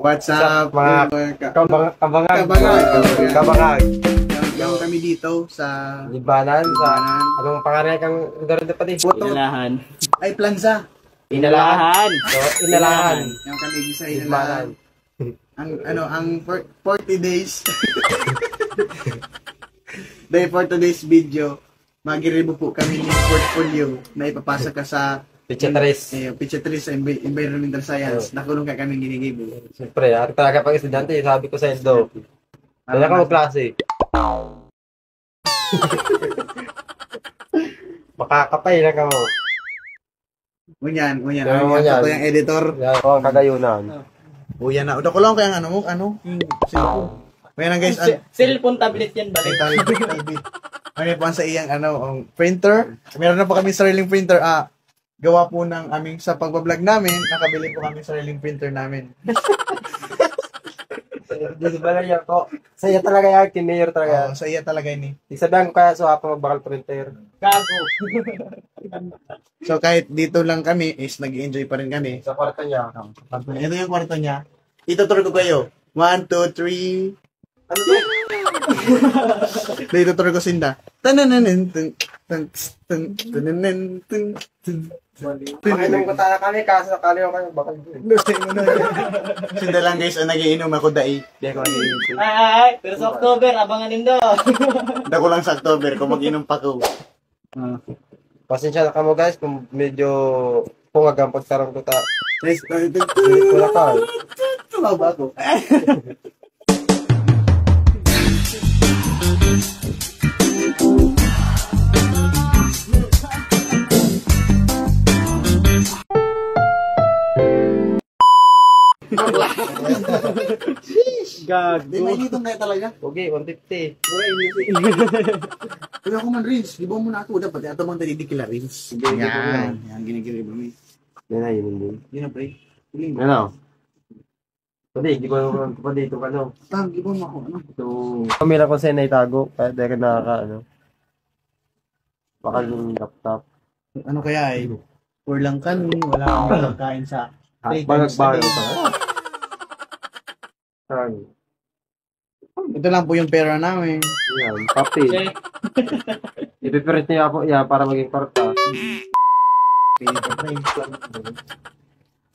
What's up, mga kabangag. Yung kami dito sa Libanan, sa anong pangalan kang lugar dito pati? Inalahan. Ay, Planza. Inalahan. So, Inalahan. Yung kami sa Libanan. ang 40 days. Dahil for today's video, mag-review po kami ng portfolio na ipapasa ka sa Pichatris. Pichatris sa Environmental Science. Nakulong ka kami ginigibo. Siyempre, ako talaga pag estudyante, sabi ko sa Endo. Kaya ka klase. Makakapay lang ka mo. Munyan. Munyan. Ito yung editor. Yan ko ang kagayunan. Uyan na. Uda ko lang kaya ano? Cellphone. Ayan na guys. Cellphone tablet yan balik. May po sa iyang printer. Meron na po kami sariling printer. Gawa po ng aming sa pagbablog namin, nakabili po kami sariling printer namin. Dito ba lang yan ko? Sa iya talaga yan, kinayor talaga. Sa iya talaga yun eh. Isabihan ko kaya so hapa magbakal printer. Gago. So kahit dito lang kami, is nag-enjoy pa rin kami. Sa kwarto niya. Ito yung kwarto niya. Ituturo ko kayo. 1, 2, 3. Ano ba? Ituturo ko sinda. Pakinom ko tayo kami, kaso kaliw kayo, bakal din. Sinda lang guys, nagiinom ako dai. Di ako nagiinom. Ay, pero sa October, abangan nindo. Dako lang sa October, kung mag-inom pa ko. Pasensya na kamo guys, kung medyo pungag ang pagtarong ko ta. Please, Wala ka. tumaba ako. Gago. Di mainitan kaya talaga. Okay, 150. Pero ako man Rins, di ba mo na ako dapat ato mang tadi kila Rins. Yan ginigiri ba mi? Yan na, yun. Yun na pre. Piling mo. Ano? Pwede, di ko naman pa dito ka no. Tang, di ba mo ako ano? So, kamera ko sa naitago, kaya di ka nakaka baka yung laptop. Ano kaya eh? Pur lang kami, wala kang kain sa 3 times a Bagag-bagag day. pa. Saan? Ito lang po yung pera namin. Yan, papi. Ipipirit niya ako, yan, para maging parta.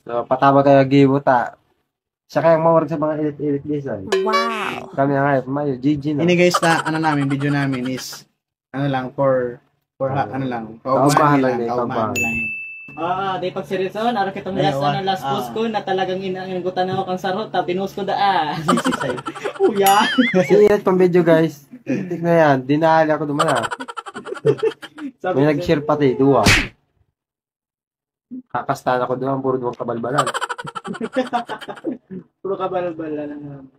So, patama kayo gibo ta. Siya kayang mawarag sa mga edit design. Wow. Kami nga ngayon, mayo, GG na. Ini guys na ano namin, video namin is ano lang for ano lang, Kaubahan lang eh, kaubahan kaubahan. lang. Di pag seryoso, naro kitong last post ko na talagang inaangutan ako kang sarot, pinost ko Sisay. Uya. Sinilad pang video guys. Tignan na yan, dinahali ako dumana. May nag-share pati, duwa. Kakastan ako doon, puro duwang kabalbalan. Puro kabalbala lang.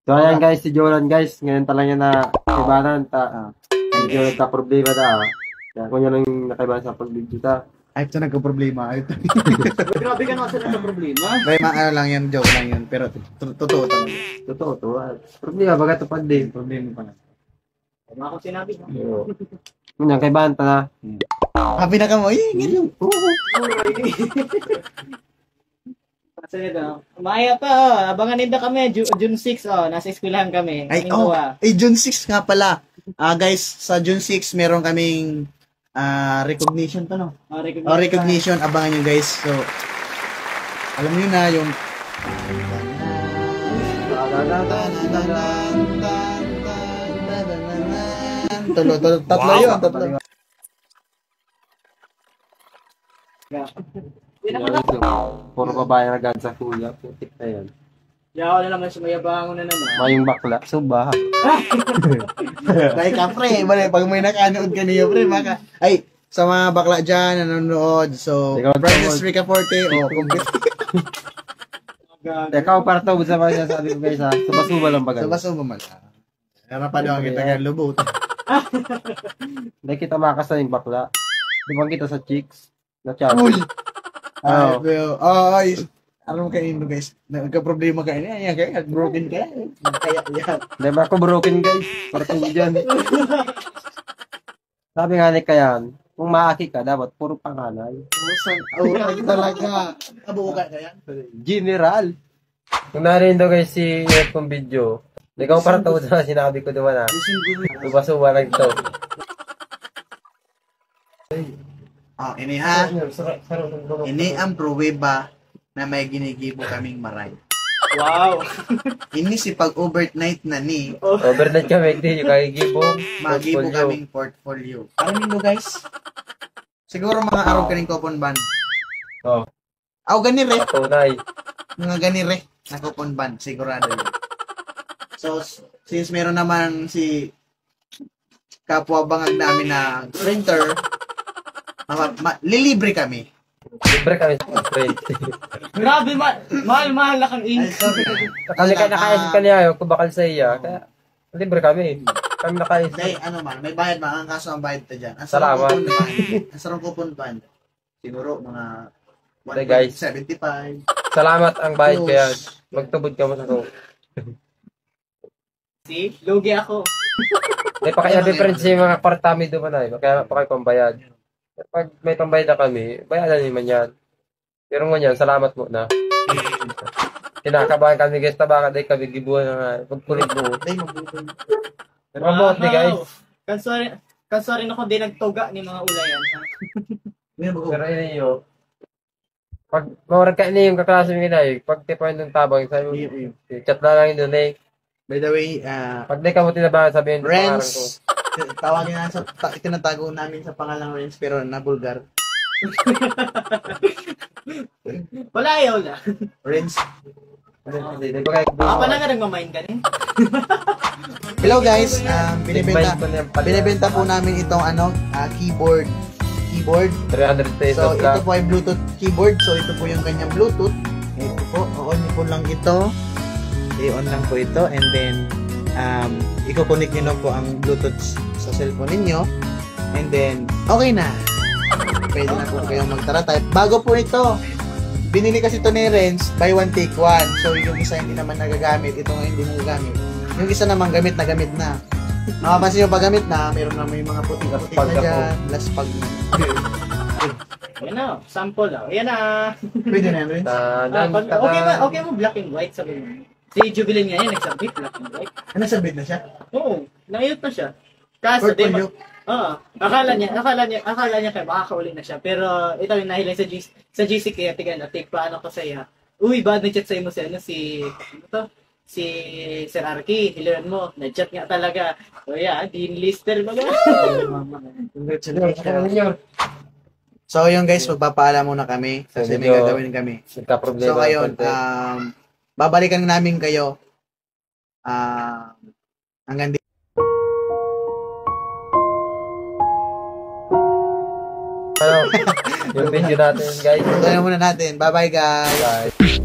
So ayan guys, si Jolan guys, ngayon talaga na kaibanan ta. Medyo nagka-problema ta. Kaya kung yan ang nakaibanan sa pag-video ta. Ay, ito nagka-problema. Grabe ka naman sa problema. May ano lang yan, joke lang yun. Pero totoo talaga. Totoo to. Problema, baga tupad din. Problema pa na. Ano ako sinabi? Yan, kaibanan ta na. Happy na ka mo, ganyan. Kasi nito, Maya pa, abangan nito kami, June 6, nasa eskwelahan kami. Ay, June 6 nga pala. Guys, sa June 6, meron kaming recognition to, no? Recognition. Abangan nyo, guys. So, alam nyo na yung... Tatlo yun. Puro babae na agad sa kuya. Putik na yan. Yaw na naman, sumayabangon na naman. Mayong bakla. Suba. Dahil ka, pre. Pag may nakanood ka niyo, pre, baka... Ay, sa mga bakla dyan, nanonood. So, Brightness Rica Forte. Ikaw para to sa mga sabi ko guys ha. Subasuba lang bagal. Sa baso mo man. Kaya pa daw kita kaya lubot. Hindi kita makasa yung bakla. Dumang kita sa chicks. Na chat. Uy! Ay, Oo. pero, ay, alam mo kayo guys, nagka-problema kayo niya, kaya broken ka. Kaya yan. Hindi ba ako broken guys? Para to dyan. Sabi nga ni Kayan, kung maaki ka, dapat puro pangalan. Usan, talaga. Abuo ka kaya? General. Kung narinig daw guys si kong video, ikaw para to sa sinabi ko diba na. Subasuba lang to. Oh, ini ha. Ini ang pruweba na may ginigibo kaming maray. Wow. Ini si pag-overnight na ni, Overnight kami, hindi yung kagigibong. magibo Portfolio. kaming portfolio. Ano nyo guys? Siguro mga araw kaning coupon ban. Oh. Aw, ganire. Tunay. Mga ganire na coupon ban. Sigurado yun. So, since meron naman si kapwa bangag namin na printer, lilibre kami. Libre kami sa friend. Grabe, mahal na kang Ay, ink. sorry. Kasi kaya nakaisip ka niya, kung bakal sa iya, kaya libre kami. Kami nakaisip. Hindi, ano man, may bayad man. Ang kaso ang bayad ta dyan. Ang Salamat. sarong coupon ban. Ang sarong coupon ban. Siguro mga Okay, guys. 1.75. Salamat ang bayad Plus. kaya magtubod ka mo sa to. See? Lugi ako. May pa kaya difference yung mga partami doon na eh. Kaya pa kayo pambayad. Pag may pambayad na kami, bayadan naman yan. Pero ngunyan, salamat mo na. Kinakabahan kami guys, tabaka dahil kami gibuhan na nga. Pagpulit mo. Hindi, mabuti. Pero mabuti guys. Kansorry ako din nagtuga ni mga ulayan. Hindi, mabuti. Pero yun yun. Pag mawarag ka ini yung kaklase mo kinay, pag tipain ng tabang, sabi mo, chat na lang yun eh. By the way, Pag di ka mo tinabangan, sabihin ko pangalan ko. Renz, tawagin na sa, tinatago namin sa pangalang Renz, pero nabulgar. Wala ayaw na. Renz. Hindi ko kayo Ako pala nga nagmamind ka rin. Hello guys, binibenta po namin itong keyboard. 300 pesos So, ito lang. po ay Bluetooth keyboard. So, ito po yung kanyang Bluetooth. Ito po, on po lang ito. I-on lang po ito. And then, i-connect nyo lang po ang Bluetooth sa cellphone ninyo. And then, okay na. Pwede na po kayong magtara-type. Bago po ito, binili kasi ito ni Renz, buy one take one. So, yung isa hindi naman nagagamit. Ito nga hindi nagagamit. Yung isa naman gamit na. Makapansin yung paggamit na, mayroon na may mga putik-putik na Laspag dyan. Laspag na. Yan na, sample na. Yan na. Pwede na yan, Renz. Okay mo black and white sabi mo. Si Jubilin nga yan, nagsabit black and white. Ano, submit na siya? Oo, nangayot na siya. Kaso, di ba? Portfolio. Akala niya kaya makakauli na siya. Pero ito yung nahilang sa GC kaya tigan na take paano ko saya. Uy, ba nag-chat sa mo si Sir Arky, hiliran mo, nag-chat nga talaga. O yan, Dean Lister ba ba? So, yun guys, magpapaalam muna kami kasi may Medyo gagawin kami. Nagka-problema. So, ngayon, konti. babalikan namin kayo hanggang dito. Yung video natin guys. So, yun muna natin. Bye-bye guys! Guys.